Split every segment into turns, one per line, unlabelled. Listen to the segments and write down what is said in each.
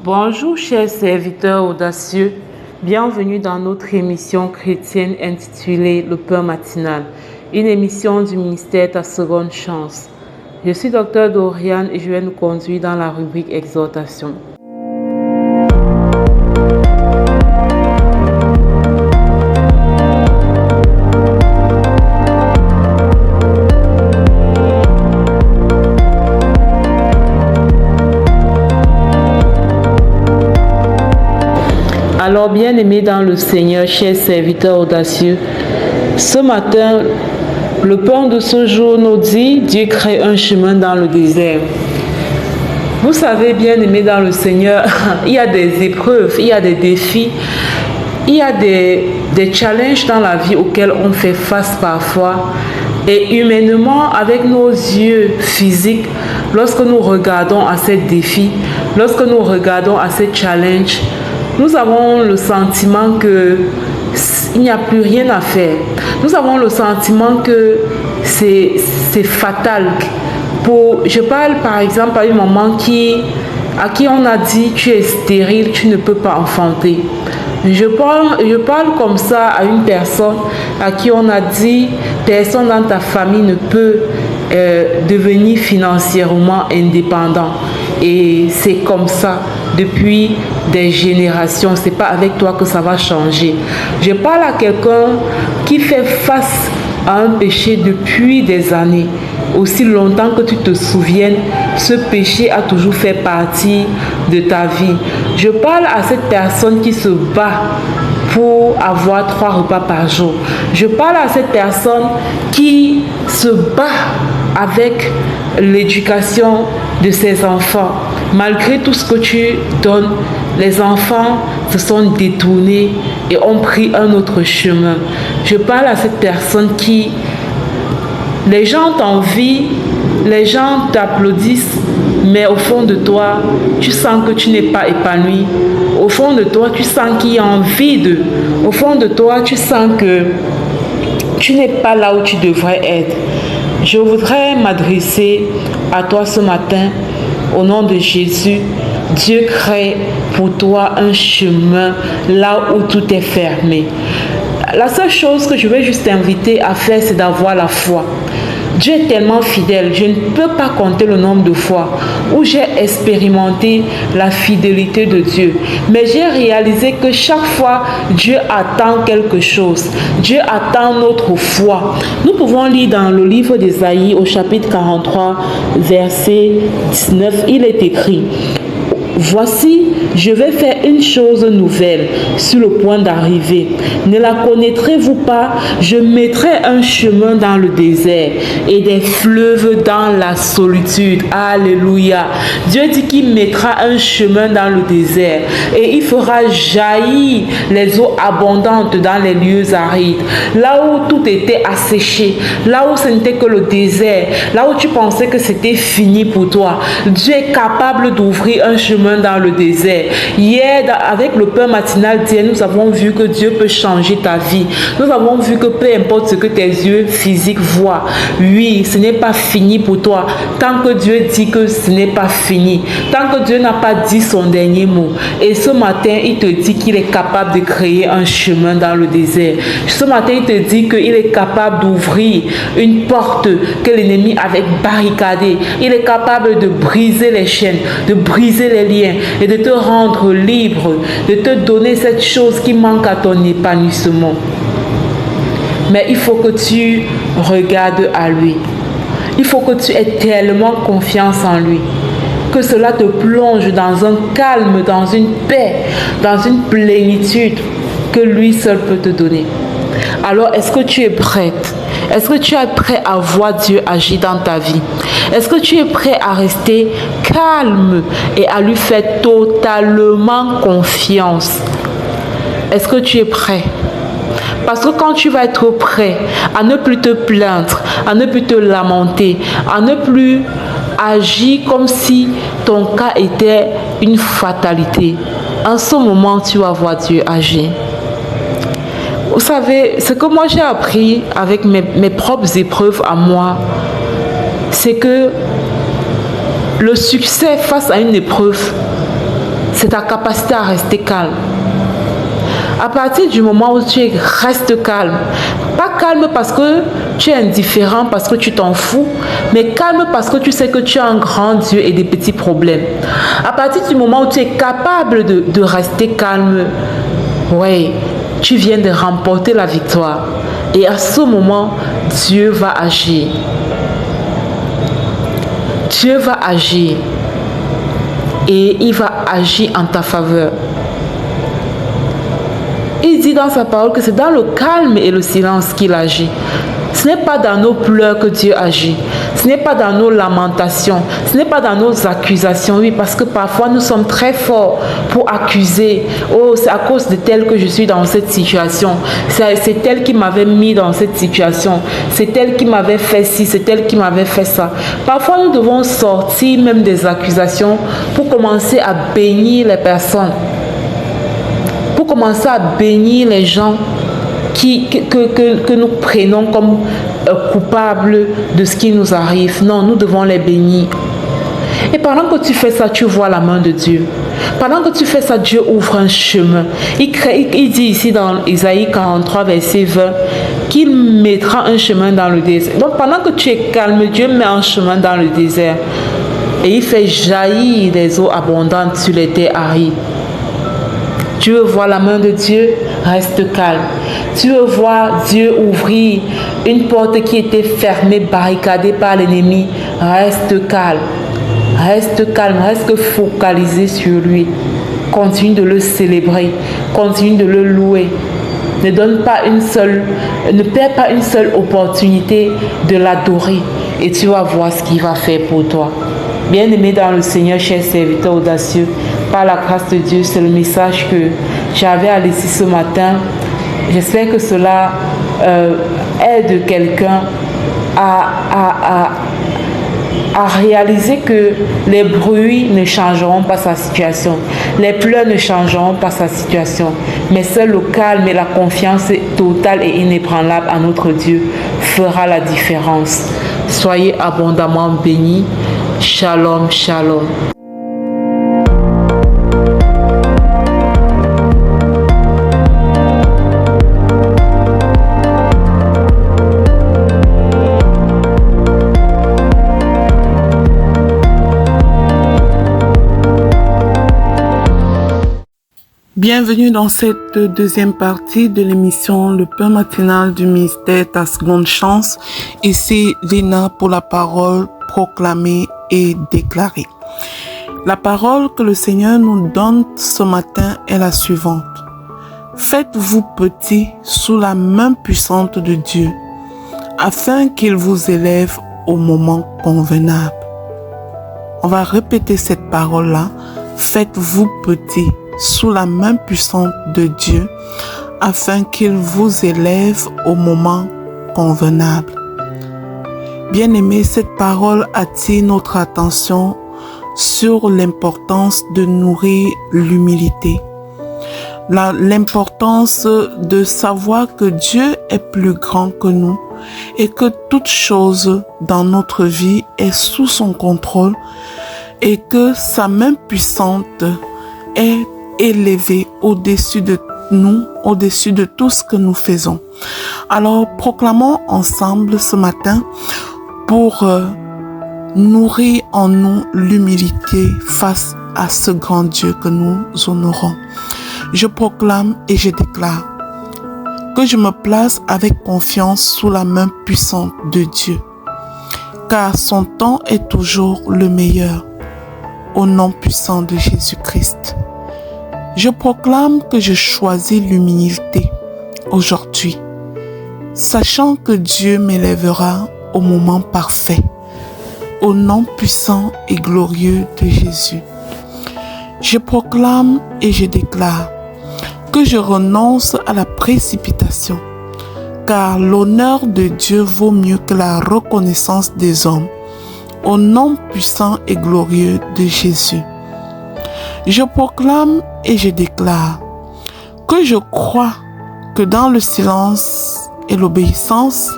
Bonjour chers serviteurs audacieux, bienvenue dans notre émission chrétienne intitulée Le Pain matinal, une émission du ministère Ta Seconde Chance. Je suis Dr Doriane et je vais nous conduire dans la rubrique Exhortation. Alors, bien-aimés dans le Seigneur, chers serviteurs audacieux, ce matin, le pain de ce jour nous dit, Dieu crée un chemin dans le désert. Vous savez, bien-aimés dans le Seigneur, il y a des épreuves, il y a des défis, il y a des challenges dans la vie auxquels on fait face parfois. Et humainement, avec nos yeux physiques, lorsque nous regardons à ces défis, lorsque nous regardons à ces challenges, nous avons le sentiment qu'il n'y a plus rien à faire. Nous avons le sentiment que c'est fatal. Je parle par exemple à une maman à qui on a dit tu es stérile, tu ne peux pas enfanter. Je parle comme ça à une personne à qui on a dit personne dans ta famille ne peut devenir financièrement indépendant. Et c'est comme ça depuis des générations. C'est pas avec toi que ça va changer. Je parle à quelqu'un qui fait face à un péché depuis des années. Aussi longtemps que tu te souviennes, ce péché a toujours fait partie de ta vie. Je parle à cette personne qui se bat pour avoir 3 repas par jour. Je parle à cette personne qui se bat avec l'éducation de ses enfants. Malgré tout ce que tu donnes, les enfants se sont détournés et ont pris un autre chemin. Je parle à cette personne qui, les gens t'envient, les gens t'applaudissent, mais au fond de toi, tu sens que tu n'es pas épanoui. Au fond de toi, tu sens qu'il y a un vide. Au fond de toi, tu sens que tu n'es pas là où tu devrais être. Je voudrais m'adresser à toi ce matin, au nom de Jésus. Dieu crée pour toi un chemin là où tout est fermé. La seule chose que je veux juste t'inviter à faire, c'est d'avoir la foi. Dieu est tellement fidèle, je ne peux pas compter le nombre de fois où j'ai expérimenté la fidélité de Dieu. Mais j'ai réalisé que chaque fois, Dieu attend quelque chose. Dieu attend notre foi. Nous pouvons lire dans le livre d'Ésaïe au chapitre 43, verset 19, il est écrit: Voici, je vais faire une chose nouvelle sur le point d'arriver. Ne la connaîtrez-vous pas? Je mettrai un chemin dans le désert et des fleuves dans la solitude. Alléluia. Dieu dit qu'il mettra un chemin dans le désert et il fera jaillir les eaux abondantes dans les lieux arides. Là où tout était asséché, là où ce n'était que le désert, là où tu pensais que c'était fini pour toi, Dieu est capable d'ouvrir un chemin dans le désert. Hier, avec le pain matinal d'hier, nous avons vu que Dieu peut changer ta vie. Nous avons vu que peu importe ce que tes yeux physiques voient, oui, ce n'est pas fini pour toi. Tant que Dieu dit que ce n'est pas fini, tant que Dieu n'a pas dit son dernier mot. Et ce matin, il te dit qu'il est capable de créer un chemin dans le désert. Ce matin, il te dit qu'il est capable d'ouvrir une porte que l'ennemi avait barricadée. Il est capable de briser les chaînes, de briser les liens et de te rendre libre, de te donner cette chose qui manque à ton épanouissement. Mais il faut que tu regardes à lui. Il faut que tu aies tellement confiance en lui, que cela te plonge dans un calme, dans une paix, dans une plénitude que lui seul peut te donner. Alors, est-ce que tu es prête? Est-ce que tu es prêt à voir Dieu agir dans ta vie? Est-ce que tu es prêt à rester calme et à lui faire totalement confiance? Est-ce que tu es prêt? Parce que quand tu vas être prêt à ne plus te plaindre, à ne plus te lamenter, à ne plus agir comme si ton cas était une fatalité, en ce moment, tu vas voir Dieu agir. Vous savez, ce que moi j'ai appris avec mes propres épreuves à moi, c'est que le succès face à une épreuve, c'est ta capacité à rester calme. À partir du moment où tu restes calme, pas calme parce que tu es indifférent, parce que tu t'en fous, mais calme parce que tu sais que tu as un grand Dieu et des petits problèmes. À partir du moment où tu es capable de rester calme, ouais, tu viens de remporter la victoire. Et à ce moment, Dieu va agir. Dieu va agir. Et il va agir en ta faveur. Il dit dans sa parole que c'est dans le calme et le silence qu'il agit. Ce n'est pas dans nos pleurs que Dieu agit. Ce n'est pas dans nos lamentations. Ce n'est pas dans nos accusations. Oui, parce que parfois nous sommes très forts pour accuser. Oh, c'est à cause de tel que je suis dans cette situation. C'est tel qui m'avait mis dans cette situation. C'est tel qui m'avait fait ci. C'est tel qui m'avait fait ça. Parfois nous devons sortir même des accusations pour commencer à bénir les personnes. Pour commencer à bénir les gens que nous prenons comme coupables de ce qui nous arrive. Non, nous devons les bénir. Et pendant que tu fais ça, tu vois la main de Dieu. Pendant que tu fais ça, Dieu ouvre un chemin. Il dit ici dans Isaïe 43, verset 20, qu'il mettra un chemin dans le désert. Donc pendant que tu es calme, Dieu met un chemin dans le désert. Et il fait jaillir des eaux abondantes sur les terres arides. Tu veux voir la main de Dieu? Reste calme. Tu veux voir Dieu ouvrir une porte qui était fermée, barricadée par l'ennemi? Reste calme. Reste calme, reste focalisé sur lui. Continue de le célébrer. Continue de le louer. Ne perds pas une seule opportunité de l'adorer. Et tu vas voir ce qu'il va faire pour toi. Bien-aimé dans le Seigneur, cher serviteur audacieux, par la grâce de Dieu, c'est le message que j'avais à laisser ce matin. J'espère que cela aide quelqu'un à réaliser que les bruits ne changeront pas sa situation. Les pleurs ne changeront pas sa situation. Mais seul le calme et la confiance totale et inébranlable à notre Dieu fera la différence. Soyez abondamment bénis. Shalom, shalom.
Bienvenue dans cette deuxième partie de l'émission Le pain matinal du ministère Ta Seconde Chance. Ici Lina pour la parole proclamée et déclarée. La parole que le Seigneur nous donne ce matin est la suivante. Faites-vous petits sous la main puissante de Dieu, afin qu'il vous élève au moment convenable. On va répéter cette parole-là. Faites-vous petits sous la main puissante de Dieu, afin qu'il vous élève au moment convenable. Bien-aimés, cette parole attire notre attention sur l'importance de nourrir l'humilité. L'importance de savoir que Dieu est plus grand que nous et que toute chose dans notre vie est sous son contrôle et que sa main puissante est élevée au-dessus de nous, au-dessus de tout ce que nous faisons. Alors, proclamons ensemble ce matin pour nourrir en nous l'humilité face à ce grand Dieu que nous honorons. Je proclame et je déclare que je me place avec confiance sous la main puissante de Dieu, car son temps est toujours le meilleur. Au nom puissant de Jésus-Christ. Je proclame que je choisis l'humilité aujourd'hui, sachant que Dieu m'élèvera au moment parfait, au nom puissant et glorieux de Jésus. Je proclame et je déclare que je renonce à la précipitation, car l'honneur de Dieu vaut mieux que la reconnaissance des hommes, au nom puissant et glorieux de Jésus. Je proclame et je déclare que je crois que dans le silence et l'obéissance,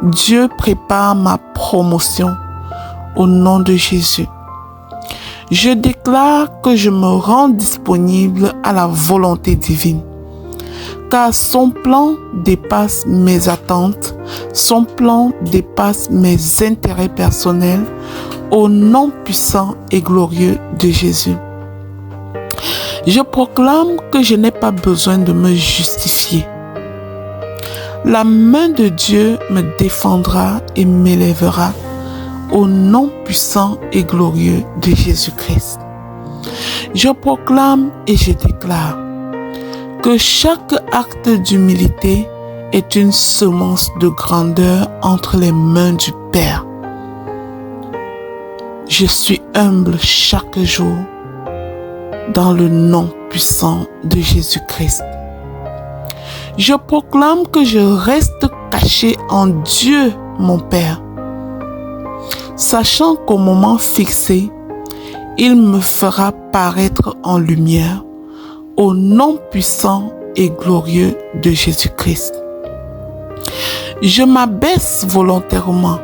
Dieu prépare ma promotion au nom de Jésus. Je déclare que je me rends disponible à la volonté divine, car son plan dépasse mes attentes, son plan dépasse mes intérêts personnels, au nom puissant et glorieux de Jésus. Je proclame que je n'ai pas besoin de me justifier. La main de Dieu me défendra et m'élèvera au nom puissant et glorieux de Jésus-Christ. Je proclame et je déclare que chaque acte d'humilité est une semence de grandeur entre les mains du Père. Je suis humble chaque jour dans le nom puissant de Jésus-Christ. Je proclame que je reste caché en Dieu, mon Père, sachant qu'au moment fixé, il me fera paraître en lumière au nom puissant et glorieux de Jésus-Christ. Je m'abaisse volontairement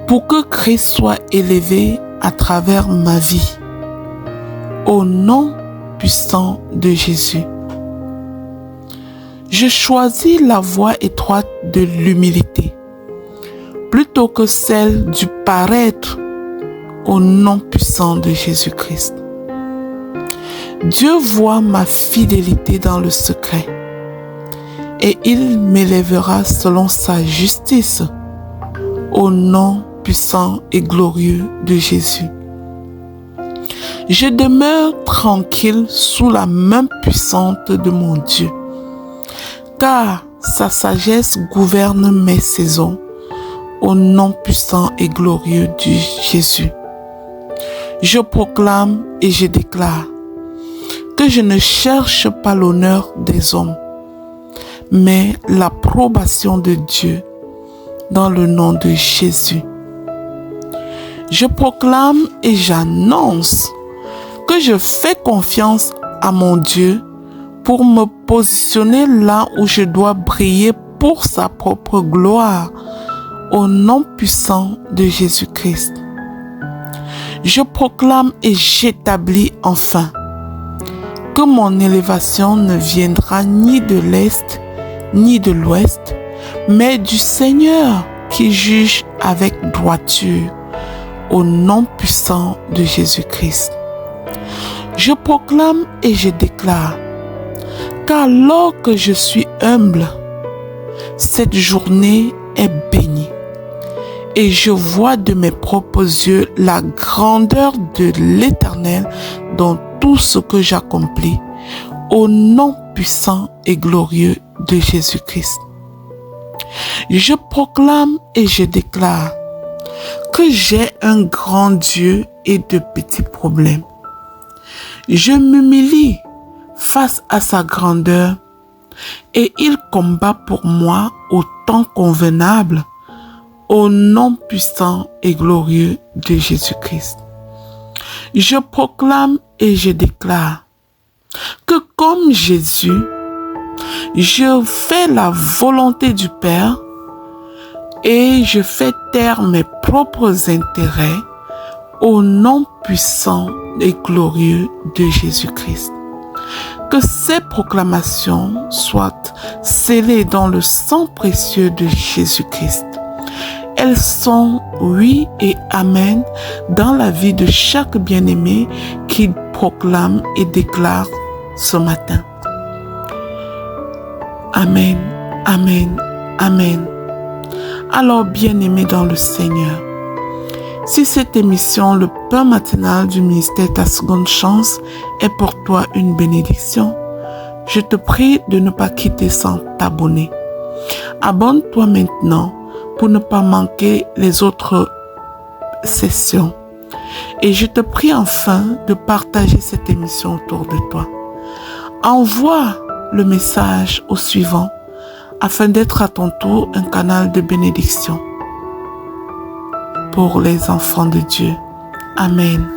pour que Christ soit élevé à travers ma vie, au nom puissant de Jésus. Je choisis la voie étroite de l'humilité plutôt que celle du paraître, au nom puissant de Jésus-Christ. Dieu voit ma fidélité dans le secret et il m'élèvera selon sa justice, au nom puissant et glorieux de Jésus. Je demeure tranquille sous la main puissante de mon Dieu, car sa sagesse gouverne mes saisons, au nom puissant et glorieux de Jésus. Je proclame et je déclare que je ne cherche pas l'honneur des hommes, mais l'approbation de Dieu dans le nom de Jésus. Je proclame et j'annonce que je fais confiance à mon Dieu pour me positionner là où je dois briller pour sa propre gloire, au nom puissant de Jésus-Christ. Je proclame et j'établis enfin que mon élévation ne viendra ni de l'Est ni de l'Ouest, mais du Seigneur qui juge avec droiture, au nom puissant de Jésus-Christ. Je proclame et je déclare qu'alors que je suis humble, cette journée est bénie et je vois de mes propres yeux la grandeur de l'Éternel dans tout ce que j'accomplis, au nom puissant et glorieux de Jésus-Christ. Je proclame et je déclare que j'ai un grand Dieu et de petits problèmes. Je m'humilie face à sa grandeur et il combat pour moi au temps convenable, au nom puissant et glorieux de Jésus-Christ. Je proclame et je déclare que comme Jésus, je fais la volonté du Père et je fais taire mes propres intérêts au nom puissant et glorieux de Jésus-Christ. Que ces proclamations soient scellées dans le sang précieux de Jésus-Christ. Elles sont oui et amen dans la vie de chaque bien-aimé qui proclame et déclare ce matin. Amen, amen, amen. Alors, bien-aimé dans le Seigneur, si cette émission, le pain matinal du ministère Ta Seconde Chance, est pour toi une bénédiction, je te prie de ne pas quitter sans t'abonner. Abonne-toi maintenant pour ne pas manquer les autres sessions. Et je te prie enfin de partager cette émission autour de toi. Envoie le message au suivant afin d'être à ton tour un canal de bénédiction pour les enfants de Dieu. Amen.